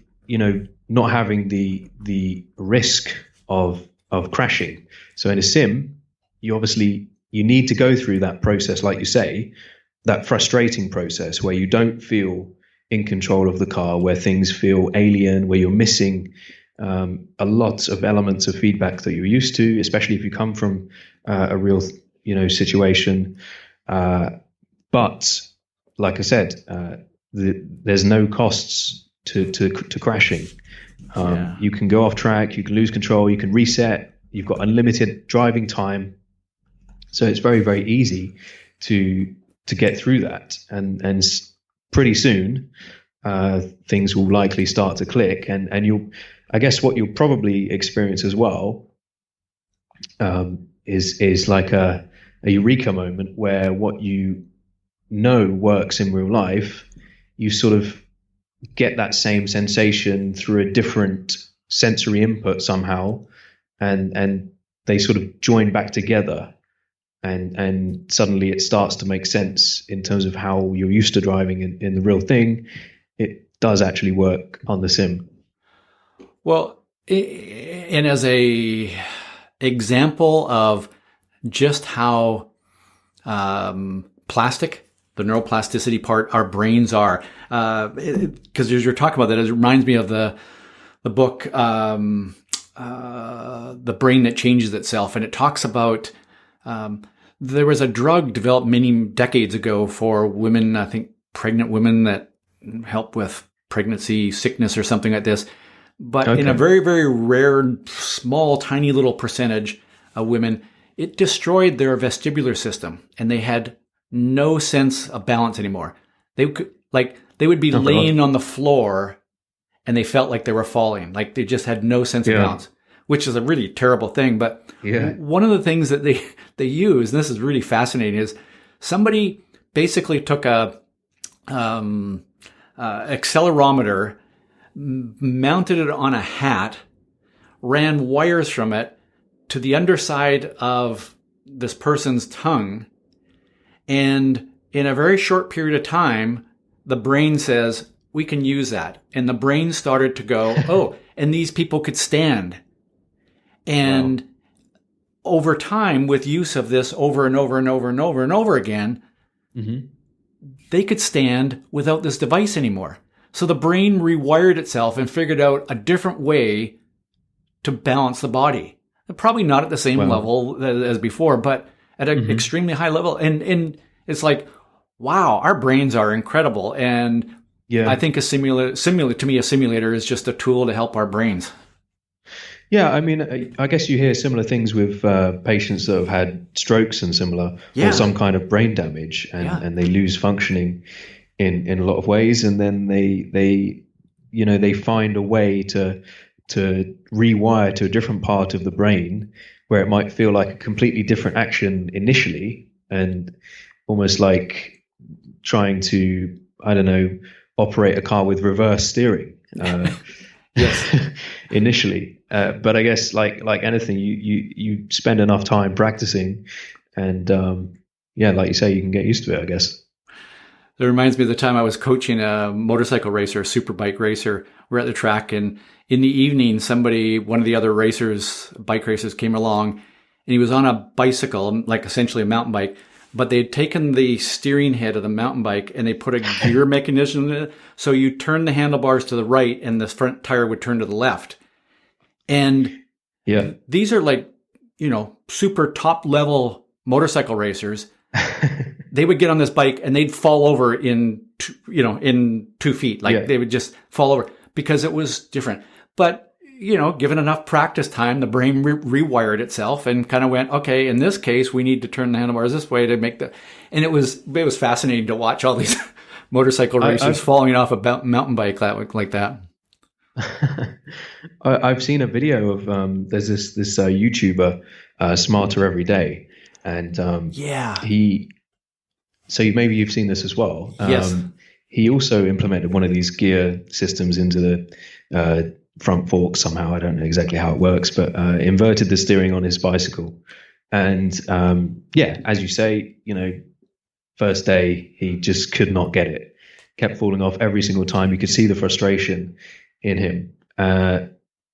not having the risk of crashing. So in a sim, you need to go through that process, like you say, that frustrating process where you don't feel in control of the car, where things feel alien, where you're missing a lot of elements of feedback that you're used to, especially if you come from a real situation. But like I said, there's no costs to crashing. You can go off track, you can lose control, you can reset. You've got unlimited driving time, so it's very, very easy to get through that. And pretty soon, things will likely start to click, and I guess what you'll probably experience as well is like a eureka moment where what works in real life, you sort of get that same sensation through a different sensory input somehow, and they sort of join back together, and suddenly it starts to make sense in terms of how you're used to driving in the real thing. It does actually work on the sim. Well, and as a example of just how plastic, the neuroplasticity part, our brains are, because as you're talking about that, it reminds me of the book, The Brain That Changes Itself. And it talks about, there was a drug developed many decades ago for women, I think pregnant women, that help with pregnancy sickness or something like this. But in a very, very rare, small, tiny little percentage of women, it destroyed their vestibular system, and they had no sense of balance anymore. They would be laying on the floor, and they felt like they were falling, like they just had no sense of balance, which is a really terrible thing. But one of the things that they use, and this is really fascinating, is somebody basically took a accelerometer, mounted it on a hat, ran wires from it to the underside of this person's tongue, and in a very short period of time, the brain says, we can use that. And the brain started to go, oh, and these people could stand. And over time, with use of this over and over and over and over and over again, they could stand without this device anymore. So the brain rewired itself and figured out a different way to balance the body. Probably not at the same level as before, but at an extremely high level. And it's like, wow, our brains are incredible. And I think a simulator is just a tool to help our brains. Yeah, I mean, I guess you hear similar things with patients that have had strokes and similar, or some kind of brain damage, and they lose functioning in a lot of ways, and then they find a way to rewire to a different part of the brain where it might feel like a completely different action initially, and almost like trying to, I don't know, operate a car with reverse steering. Initially. But I guess like anything, you spend enough time practicing, and like you say, you can get used to it, I guess. It reminds me of the time I was coaching a motorcycle racer, a super bike racer. We're at the track, and in the evening, one of the other bike racers came along, and he was on a bicycle, like essentially a mountain bike, but they had taken the steering head of the mountain bike and they put a gear mechanism in it. So you turn the handlebars to the right and the front tire would turn to the left. And these are like, super top level motorcycle racers. They would get on this bike and they'd fall over in 2 feet. They would just fall over because it was different. But given enough practice time, the brain rewired itself and kind of went, okay, in this case, we need to turn the handlebars this way to make and it was fascinating to watch all these motorcycle racers falling off a mountain bike like that. I've seen a video of, there's this YouTuber, Smarter Every Day. And, maybe you've seen this as well. Yes. He also implemented one of these gear systems into the front fork somehow. I don't know exactly how it works, but inverted the steering on his bicycle. And as you say, first day he just could not get it. Kept falling off every single time. You could see the frustration in him.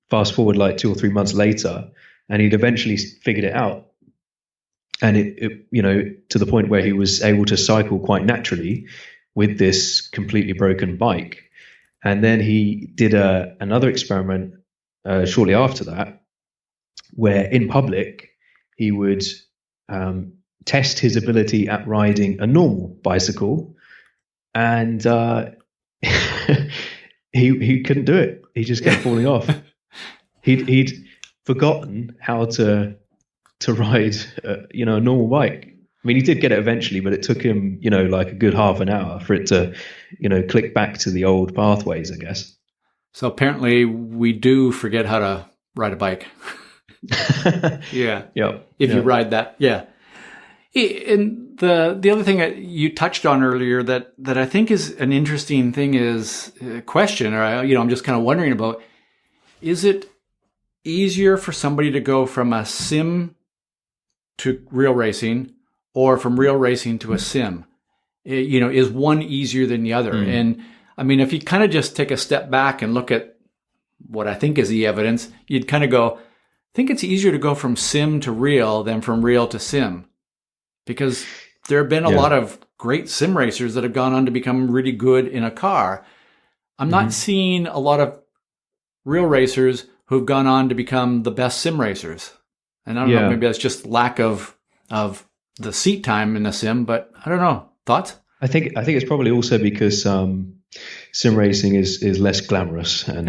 Fast forward like 2 or 3 months later, and he'd eventually figured it out. And it to the point where he was able to cycle quite naturally with this completely broken bike. And then he did another experiment shortly after that, where in public he would test his ability at riding a normal bicycle, and he couldn't do it. He just kept falling off. He'd forgotten how to ride a normal bike. I mean, he did get it eventually, but it took him, like a good half an hour for it to, click back to the old pathways, I guess. So apparently we do forget how to ride a bike. Yeah. Yep. If you ride that. Yeah. And the other thing that you touched on earlier that I think is an interesting thing is a question, or, I'm just kind of wondering about, is it easier for somebody to go from a sim to real racing, or from real racing to a sim? Is one easier than the other? And I mean, if you kind of just take a step back and look at what I think is the evidence, you'd kind of go, I think it's easier to go from sim to real than from real to sim, because there have been a lot of great sim racers that have gone on to become really good in a car. I'm not seeing a lot of real racers who've gone on to become the best sim racers. And I don't know, maybe that's just lack of the seat time in the sim, but I don't know. Thoughts? I think it's probably also because sim racing is less glamorous and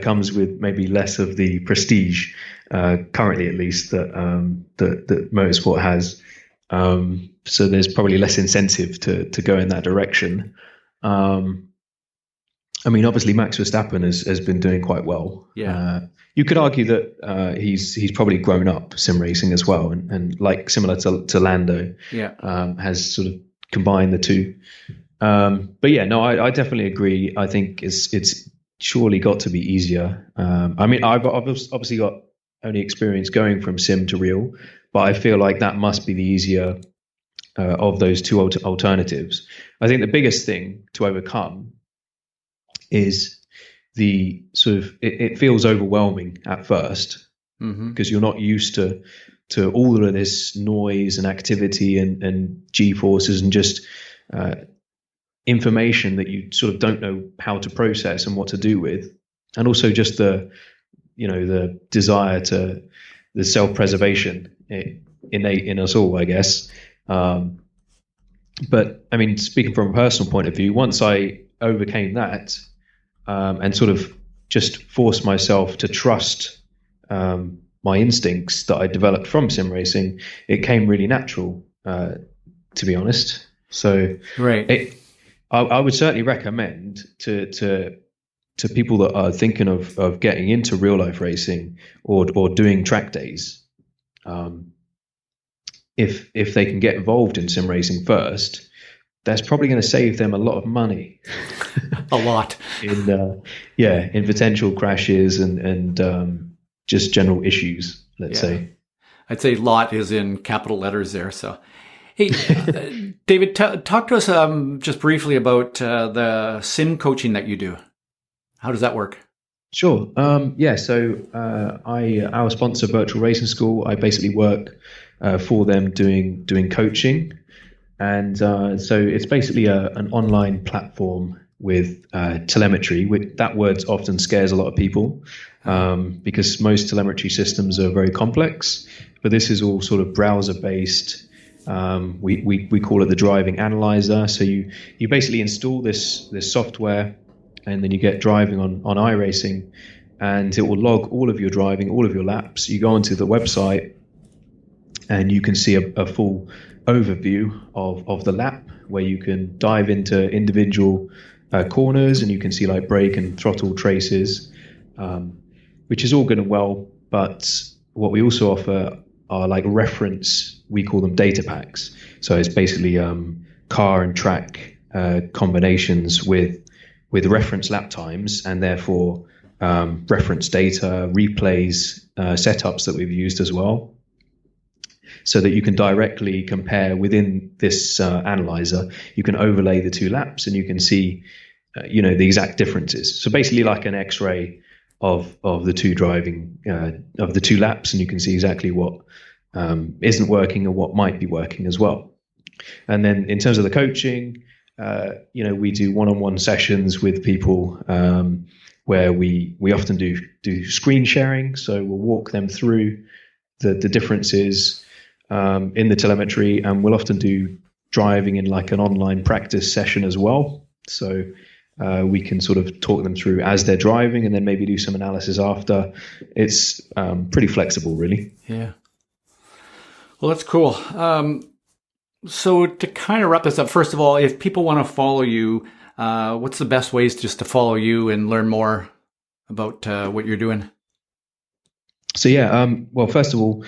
comes with maybe less of the prestige currently, at least that motorsport has. So there's probably less incentive to go in that direction. I mean, obviously Max Verstappen has been doing quite well. Yeah. You could argue that he's probably grown up sim racing as well, and like similar to Lando, has sort of combined the two. But yeah, no, I definitely agree. I think it's surely got to be easier. I mean, I've obviously got only experience going from sim to real, but I feel like that must be the easier of those two alternatives. I think the biggest thing to overcome is the sort of it feels overwhelming at first because you're not used to all of this noise and activity and G-forces and just information that you sort of don't know how to process and what to do with, and also just the desire to the self-preservation innate in us all, I guess. But I mean, speaking from a personal point of view, once I overcame that and sort of just forced myself to trust my instincts that I developed from sim racing, it came really natural, to be honest. So right. I would certainly recommend to people that are thinking of getting into real life racing or doing track days, if they can get involved in sim racing first, that's probably going to save them a lot of money. A lot. in potential crashes and just general issues, let's say. I'd say lot is in capital letters there. So, hey, David, talk to us just briefly about the sim coaching that you do. How does that work? Sure. So our sponsor, Virtual Racing School, I basically work for them doing coaching. And so it's basically an online platform with telemetry. That word often scares a lot of people because most telemetry systems are very complex. But this is all sort of browser-based. We call it the driving analyzer. So you basically install this software and then you get driving on iRacing, and it will log all of your driving, all of your laps. You go onto the website, and you can see a full overview of the lap, where you can dive into individual corners, and you can see like brake and throttle traces, which is all good and well. But what we also offer are like reference, we call them data packs. So it's basically car and track combinations with reference lap times, and therefore reference data, replays, setups that we've used as well, so that you can directly compare within this analyzer. You can overlay the two laps, and you can see the exact differences. So basically like an X-ray of the two driving of the two laps, and you can see exactly what isn't working or what might be working as well. And then in terms of the coaching, we do one-on-one sessions with people, where we often do screen sharing. So we'll walk them through the differences in the telemetry, and we'll often do driving in like an online practice session as well. So we can sort of talk them through as they're driving, and then maybe do some analysis after. It's pretty flexible, really. Yeah. Well, that's cool. So to kind of wrap this up, first of all, if people want to follow you, what's the best ways just to follow you and learn more about what you're doing? So well, first of all,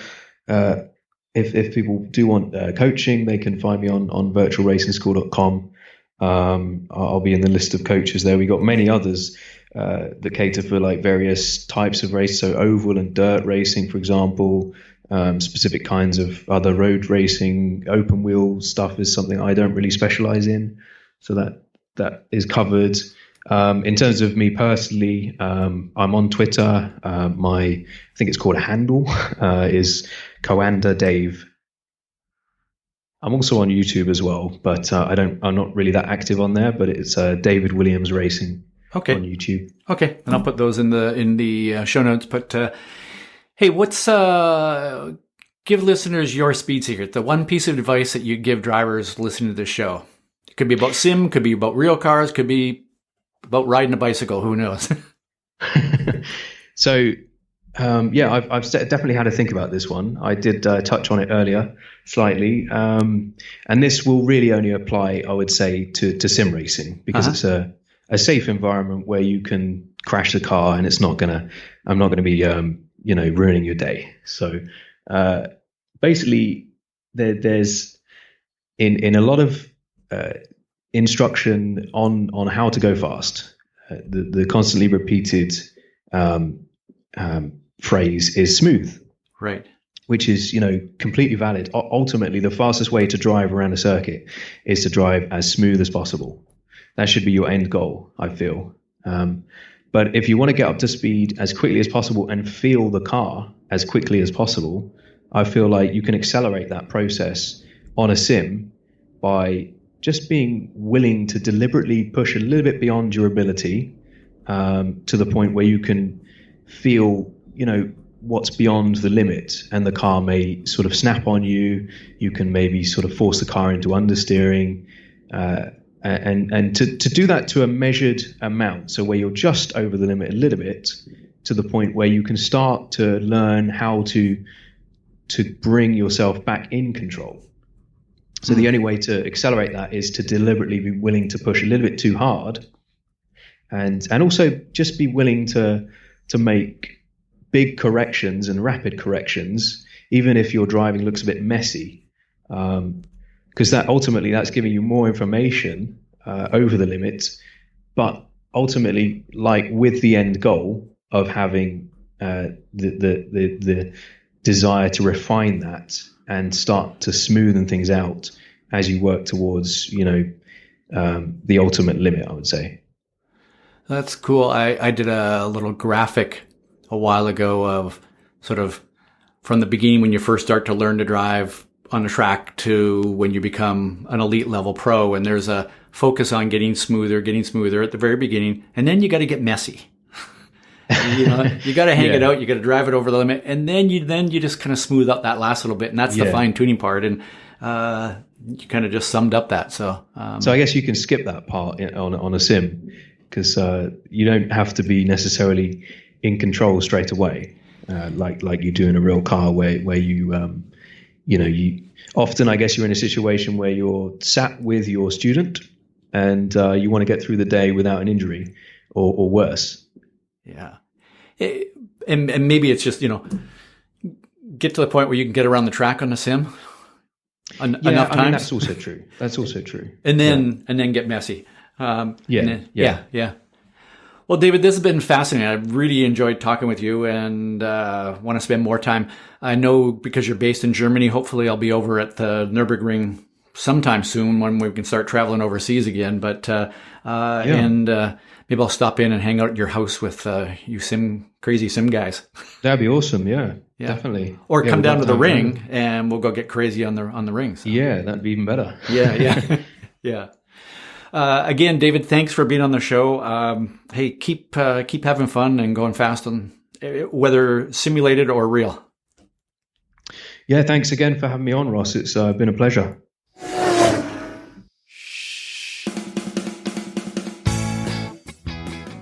if people do want coaching, they can find me on virtualracingschool.com. I'll be in the list of coaches there. We got many others that cater for like various types of race, so oval and dirt racing, for example. Specific kinds of other road racing, open wheel stuff is something I don't really specialize in, so that is covered. In terms of me personally, I'm on Twitter. I think it's called a handle is Coanda Dave. I'm also on YouTube as well, but I'm not really that active on there. But it's David Williams Racing on YouTube. Okay, and I'll put those in the show notes. But hey, give listeners your speed secret, the one piece of advice that you give drivers listening to this show. It could be about sim, could be about real cars, could be about riding a bicycle. Who knows? So, I've definitely had to think about this one. I did touch on it earlier slightly. And this will really only apply, I would say, to sim racing, because it's a safe environment where you can crash the car, and I'm not going to be, ruining your day. So basically there's in a lot of instruction on how to go fast. The constantly repeated phrase is smooth, right? Which is completely valid. Ultimately, the fastest way to drive around a circuit is to drive as smooth as possible. That should be your end goal, I feel. But if you want to get up to speed as quickly as possible and feel the car as quickly as possible, I feel like you can accelerate that process on a sim by just being willing to deliberately push a little bit beyond your ability, to the point where you can feel, what's beyond the limit, and the car may sort of snap on you. You can maybe sort of force the car into understeering, and to do that to a measured amount, so where you're just over the limit a little bit, to the point where you can start to learn how to bring yourself back in control. So the only way to accelerate that is to deliberately be willing to push a little bit too hard, and also just be willing to make big corrections and rapid corrections, even if your driving looks a bit messy. Because that's giving you more information over the limit, but ultimately, like with the end goal of having the desire to refine that and start to smoothen things out as you work towards the ultimate limit, I would say. That's cool. I did a little graphic a while ago of sort of from the beginning when you first start to learn to drive on the track to when you become an elite level pro, and there's a focus on getting smoother at the very beginning, and then you got to get messy. You got to hang it out, you got to drive it over the limit, and then you just kind of smooth up that last little bit, and that's the fine tuning part. And you kind of just summed up that. So I guess you can skip that part on a sim, because you don't have to be necessarily in control straight away, like you do in a real car, where you often, I guess, you're in a situation where you're sat with your student and you want to get through the day without an injury or worse. Yeah. And maybe it's just, get to the point where you can get around the track on the sim enough times. I mean, that's also true. And then get messy. Yeah. Well, David, this has been fascinating. I really enjoyed talking with you and want to spend more time. I know because you're based in Germany, hopefully I'll be over at the Nürburgring sometime soon when we can start traveling overseas again. But and maybe I'll stop in and hang out at your house with you crazy sim guys. That'd be awesome. Yeah. Definitely. Or come down to the ring and we'll go get crazy on the ring. So. Yeah, that'd be even better. Yeah. Again, David, thanks for being on the show. Hey, keep having fun and going fast, whether simulated or real. Yeah, thanks again for having me on, Ross. It's been a pleasure.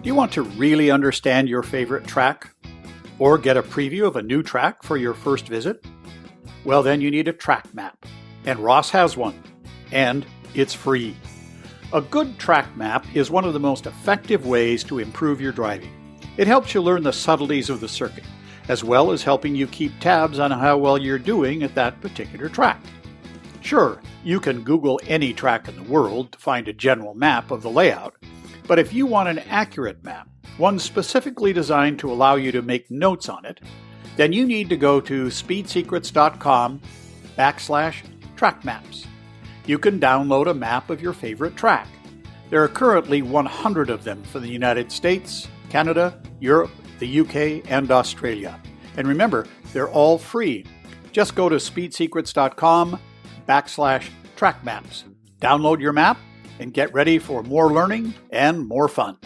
Do you want to really understand your favorite track? Or get a preview of a new track for your first visit? Well, then you need a track map. And Ross has one. And it's free. A good track map is one of the most effective ways to improve your driving. It helps you learn the subtleties of the circuit, as well as helping you keep tabs on how well you're doing at that particular track. Sure, you can Google any track in the world to find a general map of the layout, but if you want an accurate map, one specifically designed to allow you to make notes on it, then you need to go to speedsecrets.com/trackmaps. You can download a map of your favorite track. There are currently 100 of them for the United States, Canada, Europe, the UK, and Australia. And remember, they're all free. Just go to speedsecrets.com/trackmaps. Download your map and get ready for more learning and more fun.